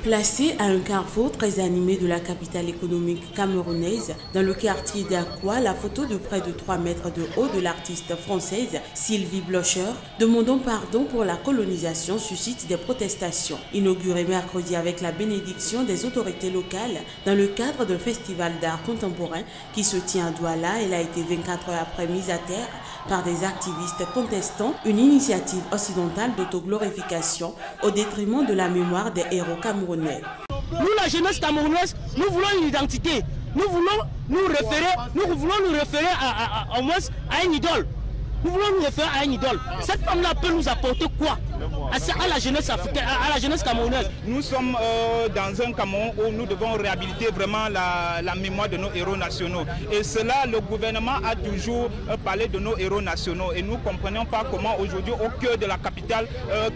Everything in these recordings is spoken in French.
Placé à un carrefour très animé de la capitale économique camerounaise, dans le quartier d'Akwa, la photo de près de 3 mètres de haut de l'artiste française Sylvie Blocher, demandant pardon pour la colonisation, suscite des protestations. Inaugurée mercredi avec la bénédiction des autorités locales dans le cadre d'un festival d'art contemporain qui se tient à Douala, elle a été 24 heures après mise à terre par des activistes contestant une initiative occidentale d'autoglorification au détriment de la mémoire des héros camerounais. Nous, la jeunesse camerounaise, nous voulons une identité. Nous voulons nous référer au moins à une idole. Nous voulons nous référer à une idole. Cette femme-là peut nous apporter quoi à la jeunesse africaine, à la jeunesse camerounaise? Nous sommes dans un Cameroun où nous devons réhabiliter vraiment la mémoire de nos héros nationaux. Et cela, le gouvernement a toujours parlé de nos héros nationaux. Et nous ne comprenons pas comment aujourd'hui, au cœur de la capitale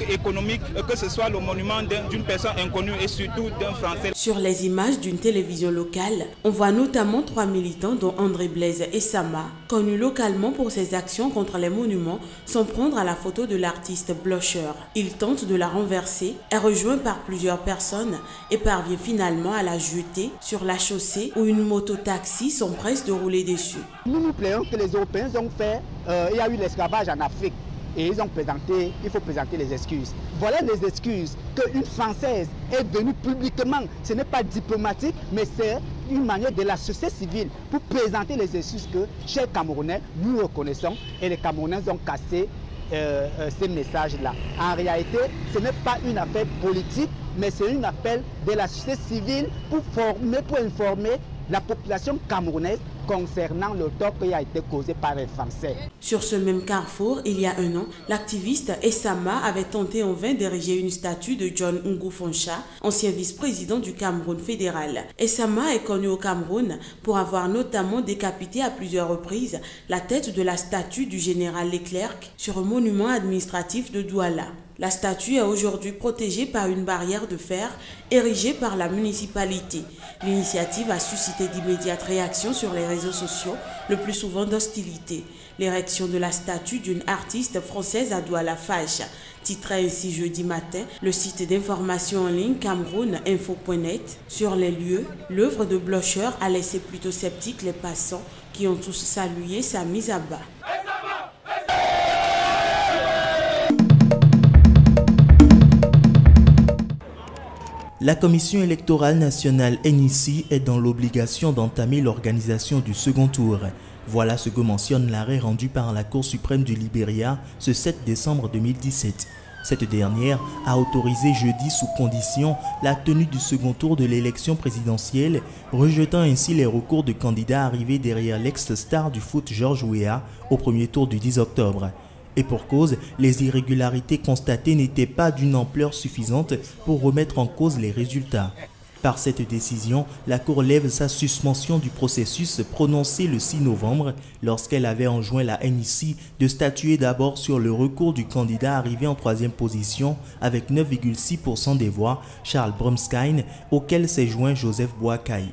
économique, que ce soit le monument d'une personne inconnue et surtout d'un Français. Sur les images d'une télévision locale, on voit notamment 3 militants dont André Blaise et Sama, connus localement pour ses actions contre les monuments, s'en prendre à la photo de l'artiste Blocher. Il tente de la renverser, est rejoint par plusieurs personnes et parvient finalement à la jeter sur la chaussée où une moto-taxi s'empresse de rouler dessus. Nous nous plaignons que les Européens ont fait, il y a eu l'esclavage en Afrique et ils ont présenté, il faut présenter les excuses. Voilà les excuses qu'une Française est venue publiquement, ce n'est pas diplomatique, mais c'est une manière de la société civile pour présenter les excuses que, chers Camerounais, nous reconnaissons et les Camerounais ont cassé ces messages-là. En réalité, ce n'est pas une affaire politique, mais c'est une affaire de la société civile pour informer la population camerounaise concernant le tort qui a été causé par les Français. Sur ce même carrefour, il y a un an, l'activiste Essama avait tenté en vain d'ériger une statue de John Ngou Foncha, ancien vice-président du Cameroun fédéral. Essama est connu au Cameroun pour avoir notamment décapité à plusieurs reprises la tête de la statue du général Leclerc sur un monument administratif de Douala. La statue est aujourd'hui protégée par une barrière de fer érigée par la municipalité. L'initiative a suscité d'immédiates réactions sur les réseaux sociaux, le plus souvent d'hostilité. L'érection de la statue d'une artiste française à Douala fâche, titrait ainsi jeudi matin le site d'information en ligne camerouninfo.net. Sur les lieux, l'œuvre de Blocher a laissé plutôt sceptiques les passants qui ont tous salué sa mise à bas. La Commission électorale nationale NIC est dans l'obligation d'entamer l'organisation du second tour. Voilà ce que mentionne l'arrêt rendu par la Cour suprême du Libéria ce 7 décembre 2017. Cette dernière a autorisé jeudi sous condition la tenue du second tour de l'élection présidentielle, rejetant ainsi les recours de candidats arrivés derrière l'ex-star du foot Georges Weah au premier tour du 10 octobre. Et pour cause, les irrégularités constatées n'étaient pas d'une ampleur suffisante pour remettre en cause les résultats. Par cette décision, la Cour lève sa suspension du processus prononcé le 6 novembre lorsqu'elle avait enjoint la NIC de statuer d'abord sur le recours du candidat arrivé en 3e position avec 9,6% des voix, Charles Brumskine, auquel s'est joint Joseph Boakai.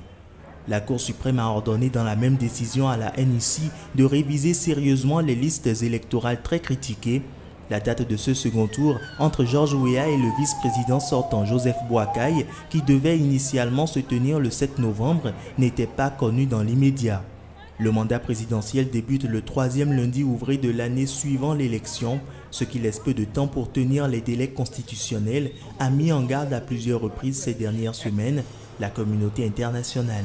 La Cour suprême a ordonné dans la même décision à la NIC de réviser sérieusement les listes électorales très critiquées. La date de ce second tour entre Georges Weah et le vice-président sortant Joseph Boakai, qui devait initialement se tenir le 7 novembre, n'était pas connue dans l'immédiat. Le mandat présidentiel débute le 3e lundi ouvré de l'année suivant l'élection, ce qui laisse peu de temps pour tenir les délais constitutionnels, a mis en garde à plusieurs reprises ces dernières semaines la communauté internationale.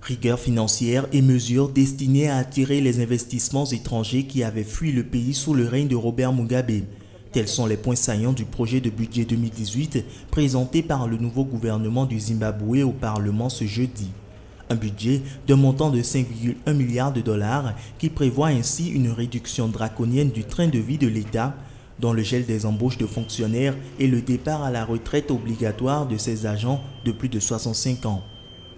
Rigueur financière et mesures destinées à attirer les investissements étrangers qui avaient fui le pays sous le règne de Robert Mugabe. Tels sont les points saillants du projet de budget 2018 présenté par le nouveau gouvernement du Zimbabwe au Parlement ce jeudi. Un budget d'un montant de 5,1 milliards de dollars qui prévoit ainsi une réduction draconienne du train de vie de l'État, dont le gel des embauches de fonctionnaires et le départ à la retraite obligatoire de ses agents de plus de 65 ans.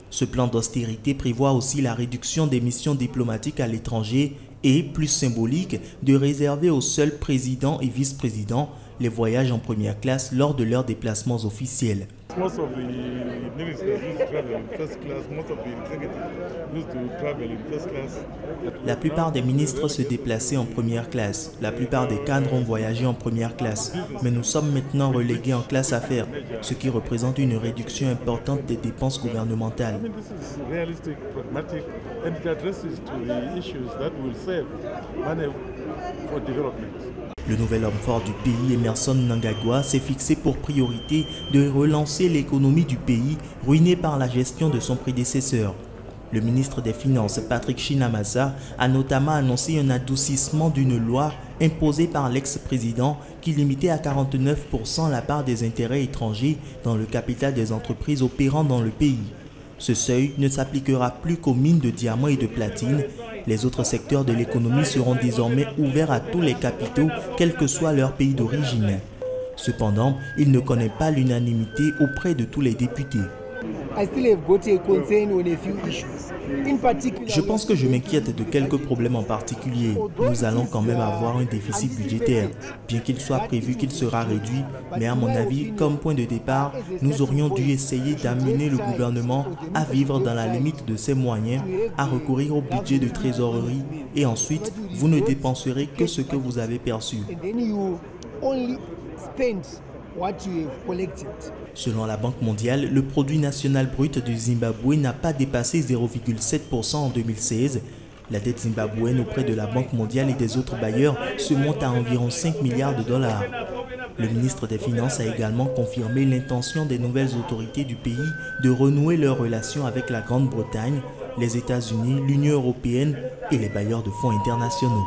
Ce plan d'austérité prévoit aussi la réduction des missions diplomatiques à l'étranger et, plus symbolique, de réserver aux seuls présidents et vice-présidents les voyages en première classe lors de leurs déplacements officiels. La plupart des ministres se déplaçaient en première classe. La plupart des cadres ont voyagé en première classe. Mais nous sommes maintenant relégués en classe affaires, ce qui représente une réduction importante des dépenses gouvernementales. Le nouvel homme fort du pays, Emmerson Mnangagwa, s'est fixé pour priorité de relancer l'économie du pays, ruinée par la gestion de son prédécesseur. Le ministre des Finances, Patrick Chinamasa, a notamment annoncé un adoucissement d'une loi imposée par l'ex-président qui limitait à 49% la part des intérêts étrangers dans le capital des entreprises opérant dans le pays. Ce seuil ne s'appliquera plus qu'aux mines de diamants et de platine. Les autres secteurs de l'économie seront désormais ouverts à tous les capitaux, quel que soit leur pays d'origine. Cependant, il ne connaît pas l'unanimité auprès de tous les députés. Je pense que je m'inquiète de quelques problèmes en particulier. Nous allons quand même avoir un déficit budgétaire, bien qu'il soit prévu qu'il sera réduit. Mais à mon avis, comme point de départ, nous aurions dû essayer d'amener le gouvernement à vivre dans la limite de ses moyens, à recourir au budget de trésorerie et ensuite, vous ne dépenserez que ce que vous avez perçu. Selon la Banque mondiale, le produit national brut du Zimbabwe n'a pas dépassé 0,7% en 2016. La dette zimbabwéenne auprès de la Banque mondiale et des autres bailleurs se monte à environ 5 milliards de dollars. Le ministre des Finances a également confirmé l'intention des nouvelles autorités du pays de renouer leurs relations avec la Grande-Bretagne, les États-Unis, l'Union européenne et les bailleurs de fonds internationaux.